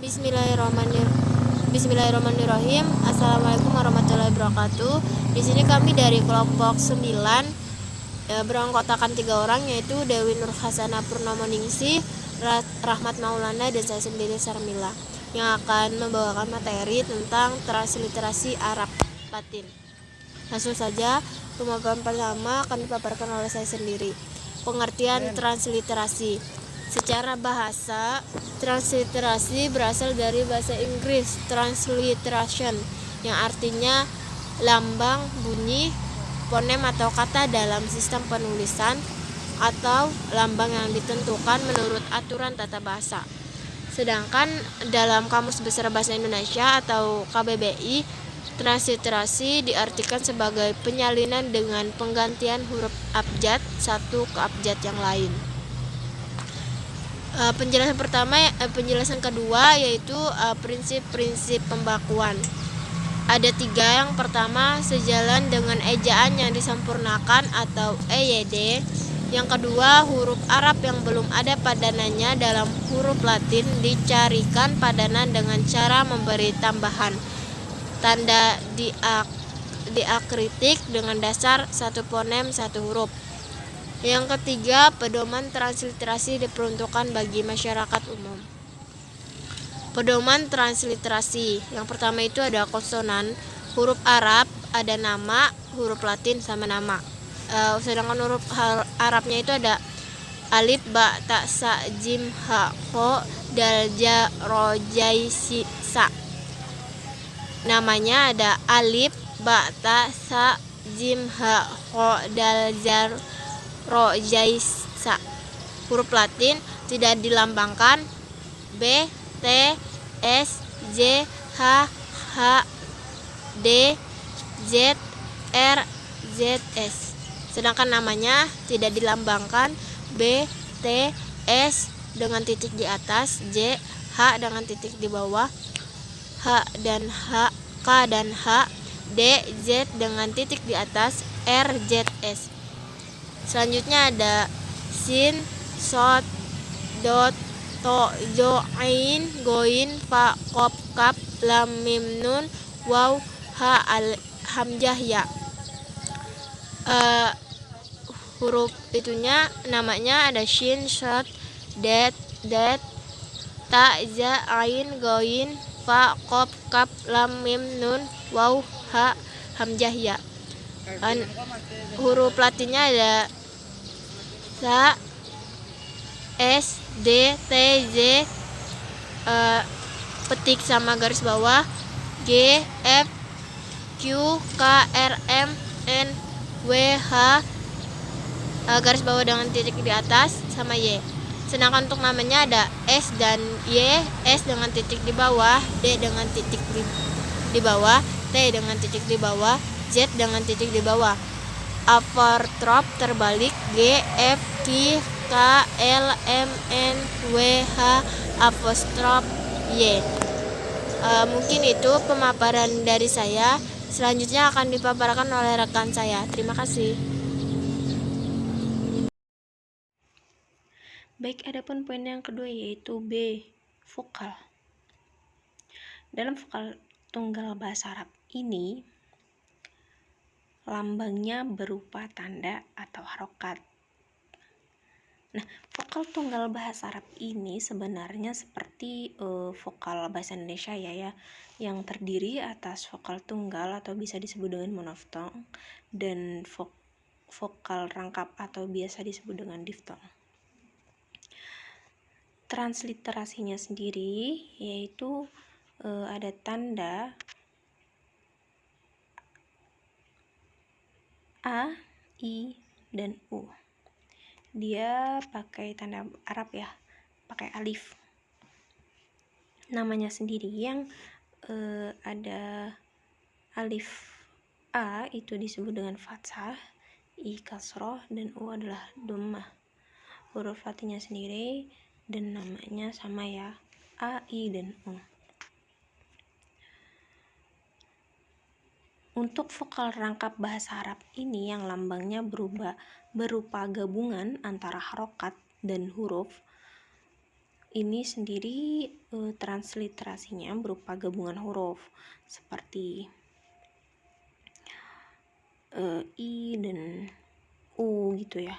Bismillahirrahmanirrahim. Assalamualaikum warahmatullahi wabarakatuh. Di sini kami dari kelompok 9 beranggotakan 3 orang, yaitu Dewi Nur Hasanah Purnomoningsih, Rahmat Maulana, dan saya sendiri Sarmila, yang akan membawakan materi tentang transliterasi Arab Latin. Langsung saja, pemaparan pertama akan dipaparkan oleh saya sendiri. Pengertian transliterasi. Secara bahasa, transliterasi berasal dari bahasa Inggris transliteration, yang artinya lambang, bunyi, fonem atau kata dalam sistem penulisan, atau lambang yang ditentukan menurut aturan tata bahasa. Sedangkan dalam Kamus Besar Bahasa Indonesia atau KBBI, transliterasi diartikan sebagai penyalinan dengan penggantian huruf abjad satu ke abjad yang lain. Penjelasan kedua yaitu prinsip-prinsip pembakuan. Ada 3. Yang pertama, sejalan dengan ejaan yang disempurnakan atau EYD. Yang kedua, huruf Arab yang belum ada padanannya dalam huruf Latin dicarikan padanan dengan cara memberi tambahan tanda diakritik dengan dasar satu fonem satu huruf. Yang ketiga, pedoman transliterasi diperuntukkan bagi masyarakat umum. Pedoman transliterasi. Yang pertama itu ada konsonan, huruf Arab, ada nama, huruf Latin sama nama. Sedangkan huruf Arabnya itu ada alif, ba, ta, sa, jim, ha, kho, dal, ja, ro, jai, si, sa. Namanya ada alif, ba, ta, sa, jim, ha, kho, dal, ja, ro, jai, sa. Huruf Latin tidak dilambangkan: B, T, S, J, H, H, D, Z, R, Z, S. Sedangkan namanya tidak dilambangkan: B, T, S dengan titik di atas, J, H dengan titik di bawah, H dan H, K dan H, D, Z dengan titik di atas, R, Z, S. Selanjutnya ada sin, sod, dot, to, jo, ain, goin, fa, kop, kap, lam, mim, nun, waw, ha, hamzah, ya. Huruf itunya namanya ada shin, shot, det, ta, za, ain, goin, fa, kop, kap, lam, mim, nun, waw, ha, hamzah, ya. Huruf Latinnya ada sa, S, D, T, Z, petik sama garis bawah, G, F, Q, K, R, M, N, W, H, garis bawah dengan titik di atas, sama Y. Sedangkan untuk namanya ada S dan Y, S dengan titik di bawah, D dengan titik di bawah, T dengan titik di bawah, Z dengan titik di bawah. Apostrop terbalik, G, F, Q, K, L, M, N, W, H, apostrop Y. Mungkin itu pemaparan dari saya. Selanjutnya akan dipaparkan oleh rekan saya. Terima kasih. Baik, adapun poin yang kedua yaitu B, vokal. Dalam vokal tunggal bahasa Arab ini, lambangnya berupa tanda atau harokat. Nah, vokal tunggal bahasa Arab ini sebenarnya seperti vokal bahasa Indonesia ya, yang terdiri atas vokal tunggal atau bisa disebut dengan monoftong dan vokal rangkap atau biasa disebut dengan diftong. Transliterasinya sendiri yaitu ada tanda A, I, dan U. Dia pakai tanda Arab ya, pakai alif. Namanya sendiri yang ada alif A itu disebut dengan fathah, I kasroh, dan U adalah dhammah. Huruf Latinnya sendiri dan namanya sama ya, A, I, dan U. Untuk vokal rangkap bahasa Arab ini yang lambangnya berupa gabungan antara harokat dan huruf, ini sendiri transliterasinya berupa gabungan huruf seperti I dan U gitu ya.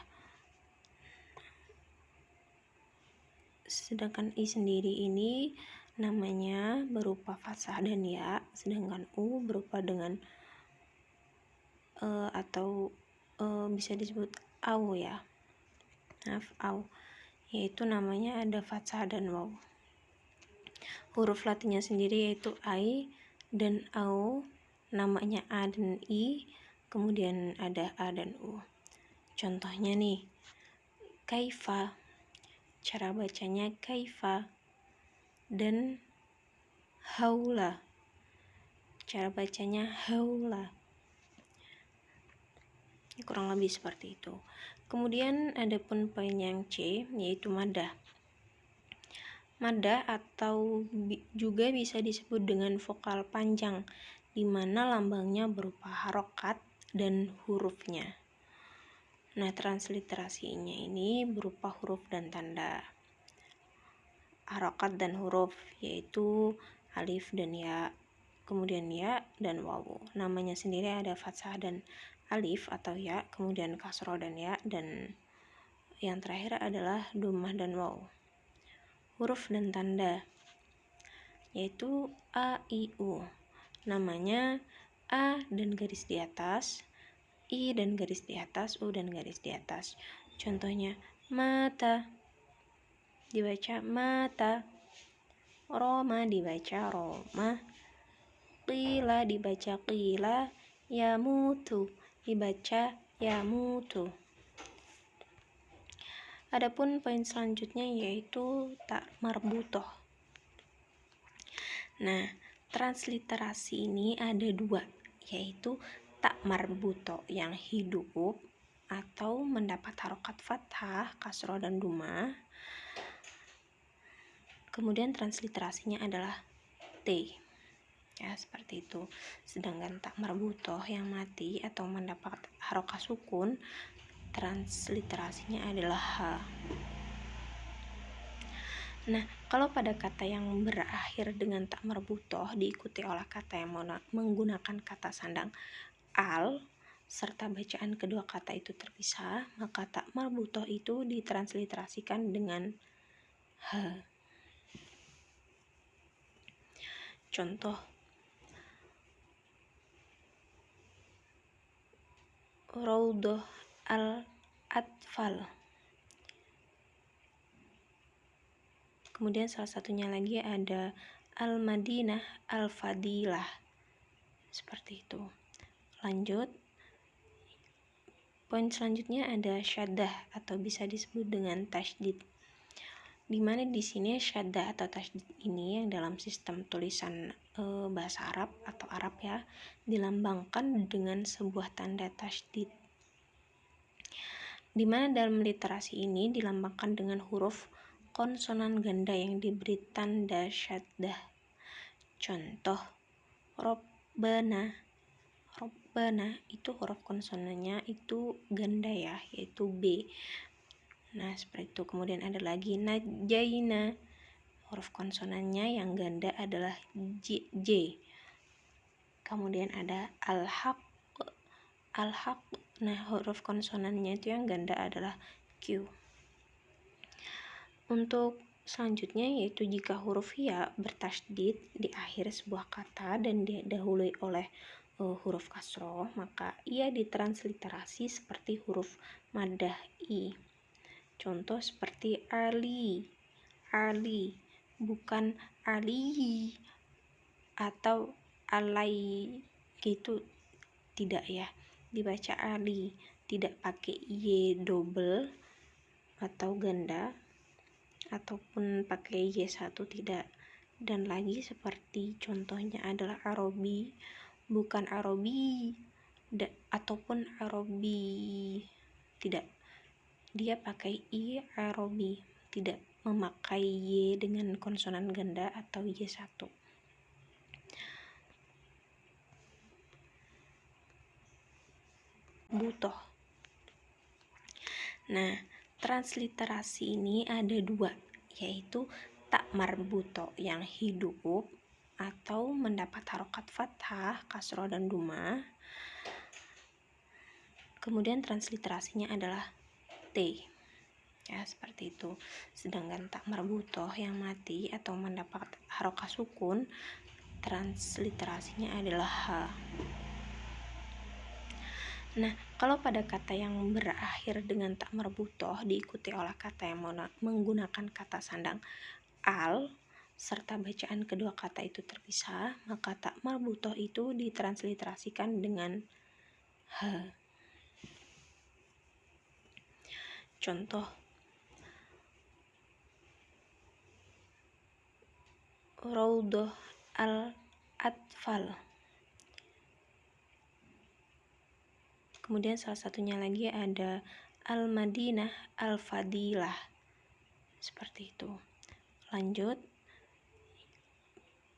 Sedangkan I sendiri ini namanya berupa fathah dan ya, sedangkan U berupa dengan atau bisa disebut au ya. Maaf, au, yaitu namanya ada fathah dan waw. Huruf Latinnya sendiri yaitu ai dan au, namanya a dan i, kemudian ada a dan u. Contohnya nih, kaifa, cara bacanya kaifa, dan haula, cara bacanya haula. Kurang lebih seperti itu. Kemudian ada pun poin yang C, yaitu madah. Madah atau juga bisa disebut dengan vokal panjang, di mana lambangnya berupa harokat dan hurufnya. Nah, transliterasinya ini berupa huruf dan tanda. Harokat dan huruf yaitu alif dan ya, kemudian ya dan wawu. Namanya sendiri ada fathah dan alif atau ya, kemudian kasroh dan ya, dan yang terakhir adalah dhammah dan wawu. Huruf dan tanda yaitu a, i, u. Namanya a dan garis di atas, i dan garis di atas, u dan garis di atas. Contohnya mata dibaca mata, Roma dibaca Roma, qila dibaca qila, yamutu dibaca yamutu. Adapun poin selanjutnya yaitu tak marbutoh. Nah, transliterasi ini ada dua, yaitu tak marbutoh yang hidup atau mendapat harokat fathah, kasroh, dan dhammah. Kemudian transliterasinya adalah T. Ya, seperti itu. Sedangkan tak marbutoh yang mati atau mendapat harokat sukun, transliterasinya adalah H. Nah, kalau pada kata yang berakhir dengan tak marbutoh diikuti oleh kata yang menggunakan kata sandang al serta bacaan kedua kata itu terpisah, maka tak marbutoh itu ditransliterasikan dengan H. Contoh, Raudhah al-Atfal. Kemudian salah satunya lagi ada Al-Madinah Al-Fadilah. Seperti itu. Lanjut. Poin selanjutnya ada syaddah atau bisa disebut dengan tasydid. Di mana di sini syaddah atau tasydid ini yang dalam sistem tulisan bahasa Arab atau Arab ya, dilambangkan dengan sebuah tanda tasydid. Di mana dalam literasi ini dilambangkan dengan huruf konsonan ganda yang diberi tanda syaddah. Contoh, Robbana. Robbana itu huruf konsonannya itu ganda ya, yaitu B. Nah, seperti itu. Kemudian ada lagi Najaina. Huruf konsonannya yang ganda adalah J. Kemudian ada Al-Haq. Al-Haq. Nah, huruf konsonannya itu yang ganda adalah Q. Untuk selanjutnya yaitu jika huruf ya bertasydid di akhir sebuah kata dan didahului oleh huruf kasroh, maka ia ditransliterasi seperti huruf madah i. Contoh seperti Ali, bukan Ali atau alai gitu, tidak ya, dibaca Ali, tidak pakai y double atau ganda ataupun pakai y1, tidak. Dan lagi seperti contohnya adalah Arabi, bukan Arabi ataupun Arabi, tidak, dia pakai i Arabi, tidak memakai y dengan konsonan ganda atau y1. Butoh. Nah, transliterasi ini ada dua, yaitu tak marbuto yang hidup atau mendapat harokat fathah, kasroh, dan duma. Kemudian transliterasinya adalah T, ya seperti itu. Sedangkan tak marbutoh yang mati atau mendapat harokat sukun, transliterasinya adalah H. Nah, kalau pada kata yang berakhir dengan tak marbutoh diikuti oleh kata yang menggunakan kata sandang al serta bacaan kedua kata itu terpisah, maka tak marbutoh itu ditransliterasikan dengan H. Contoh, Raudhah al-Atfal. Kemudian salah satunya lagi ada Al-Madinah Al-Fadilah. Seperti itu. Lanjut.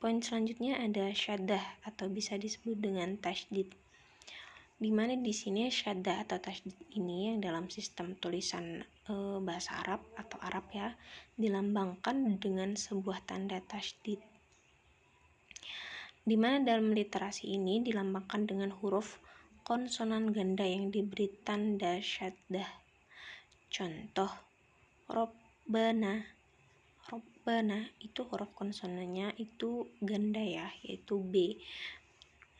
Poin selanjutnya ada syaddah atau bisa disebut dengan tasydid. Di mana di sini syaddah atau tasydid ini yang dalam sistem tulisan bahasa Arab atau Arab ya, dilambangkan dengan sebuah tanda tasydid. Di mana dalam literasi ini dilambangkan dengan huruf konsonan ganda yang diberi tanda syaddah. Contoh, Robbana. Robbana itu huruf konsonannya itu ganda ya, yaitu B.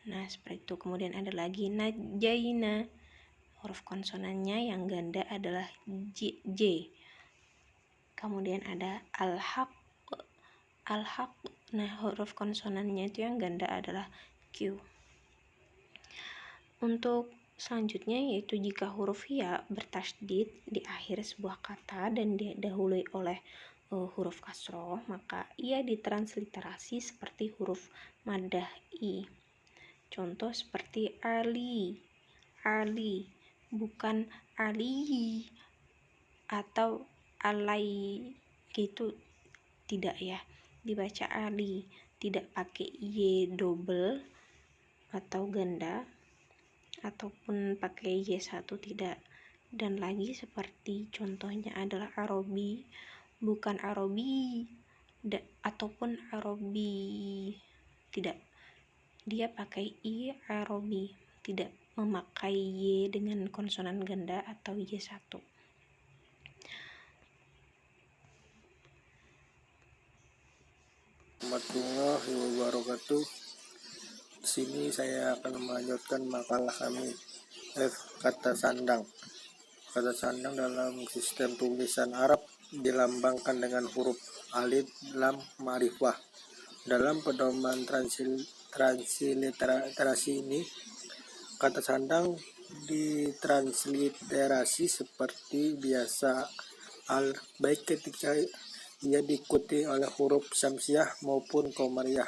Nah, seperti itu. Kemudian ada lagi Najaina. Huruf konsonannya yang ganda adalah J. Kemudian ada Al-Haq. Al-Haq. Nah, huruf konsonannya itu yang ganda adalah Q. Untuk selanjutnya yaitu jika huruf ya bertasydid di akhir sebuah kata dan didahului oleh huruf kasroh, maka ia ditransliterasi seperti huruf maddah I. Contoh seperti Ali, bukan Ali atau alai gitu, tidak ya, dibaca Ali, tidak pakai Y double atau ganda ataupun pakai Y1, tidak. Dan lagi seperti contohnya adalah Arabi, bukan Arabi ataupun Arabi, tidak, dia pakai I Arabi, tidak memakai Y dengan konsonan ganda atau Y1. Warahmatullahi wabarakatuh. Di sini saya akan melanjutkan makalah kami. F. Kata sandang. Kata sandang dalam sistem tulisan Arab dilambangkan dengan huruf alif, lam, ma'rifah. Dalam pedoman transliterasi ini, kata sandang ditransliterasi seperti biasa baik ketika ia diikuti oleh huruf syamsiah maupun qamariyah.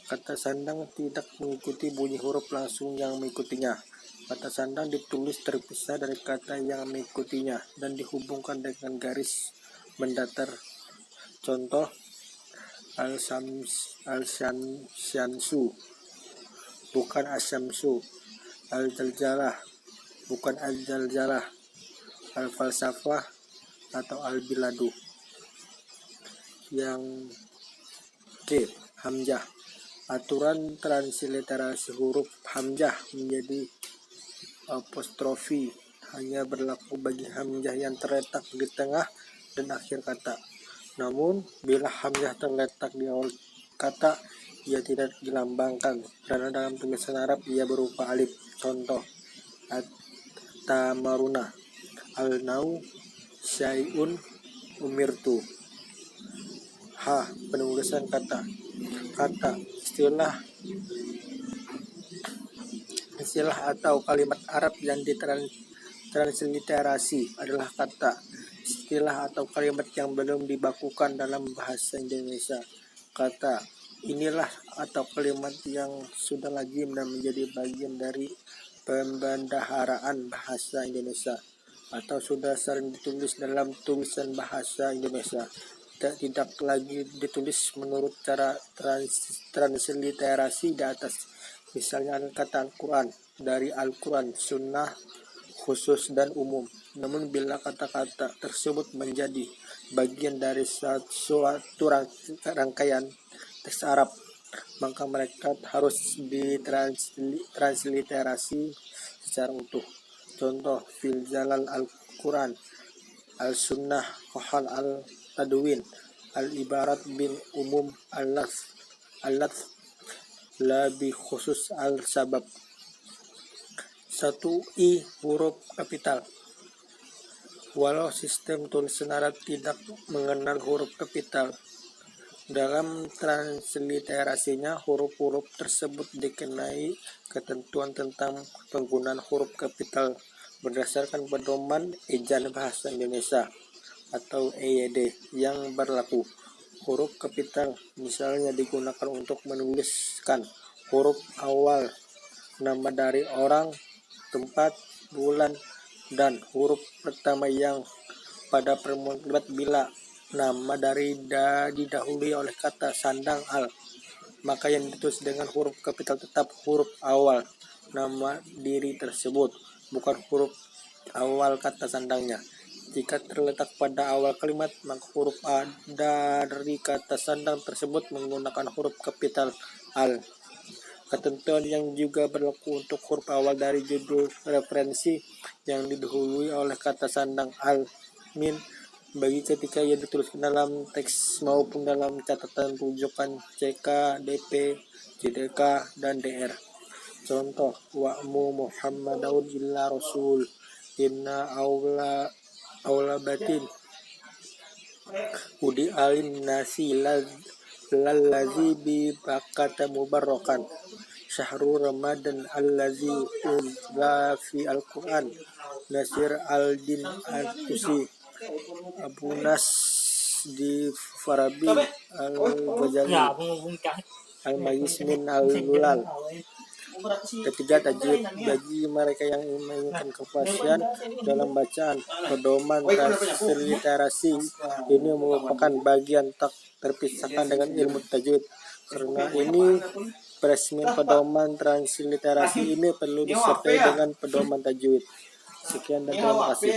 Kata sandang tidak mengikuti bunyi huruf langsung yang mengikutinya. Kata sandang ditulis terpisah dari kata yang mengikutinya dan dihubungkan dengan garis mendatar. Contoh, al-syamsu bukan asyamsu, al-jaljalah bukan al-jaljalah, al-falsafah atau al-biladu. Yang K. Hamzah. Aturan transliterasi huruf hamzah menjadi apostrofi hanya berlaku bagi hamzah yang terletak di tengah dan akhir kata. Namun, bila hamzah terletak di awal kata, ia tidak dilambangkan karena dalam tulisan Arab ia berupa alif. Contoh, at-tamaruna, al-nau, syai'un, umirtu. H. Penulisan kata. Istilah atau kalimat Arab yang ditransliterasi adalah kata. Istilah atau kalimat yang belum dibakukan dalam bahasa Indonesia. Kata. Inilah atau kalimat yang sudah lazim dan menjadi bagian dari pembendaharaan bahasa Indonesia atau sudah sering ditulis dalam tulisan bahasa Indonesia. Tidak lagi ditulis menurut cara transliterasi di atas. Misalnya kata Al-Quran dari Al-Quran, sunnah, khusus dan umum. Namun bila kata-kata tersebut menjadi bagian dari suatu rangkaian teks Arab, maka mereka harus ditransliterasi secara utuh. Contoh: fil jalal al-Quran, al-sunnah, kohal al-tadwin, al-ibarat bin umum, al-lafz la bi khusus al-sabab. 1. Huruf kapital. Walau sistem tulisan Arab tidak mengenal huruf kapital, dalam transliterasinya huruf-huruf tersebut dikenai ketentuan tentang penggunaan huruf kapital berdasarkan pedoman ejaan bahasa Indonesia atau EYD yang berlaku. Huruf kapital misalnya digunakan untuk menuliskan huruf awal nama dari orang, tempat, bulan, dan huruf pertama yang pada permulaan kalimat bila nama dari didahului oleh kata sandang al, maka yang ditulis dengan huruf kapital tetap huruf awal nama diri tersebut, bukan huruf awal kata sandangnya. Jika terletak pada awal kalimat, maka huruf A dari kata sandang tersebut menggunakan huruf kapital al. Ketentuan yang juga berlaku untuk huruf awal dari judul referensi yang didahului oleh kata sandang al-min bagi ketika ia dituliskan dalam teks maupun dalam catatan rujukan CK, DP, JDK, dan DR. Contoh: wa'mu Muhammadun illa rasul, inna aula batin udi alim nasi lallazi bi bakata mubarrokan syahrul ramadan allazi unzila fi al-Quran. Nasir al-Din al-Tusi, Abu Nas di Farabi, al-Ghazali, al-Magismin al-Lulal. Ketiga, tajwid. Bagi mereka yang menginginkan kepastian dalam bacaan, pedoman transliterasi ini merupakan bagian tak terpisahkan dengan ilmu tajwid. Karena ini, peresmian pedoman transliterasi ini perlu disertai dengan pedoman tajwid. Sekian dan terima kasih.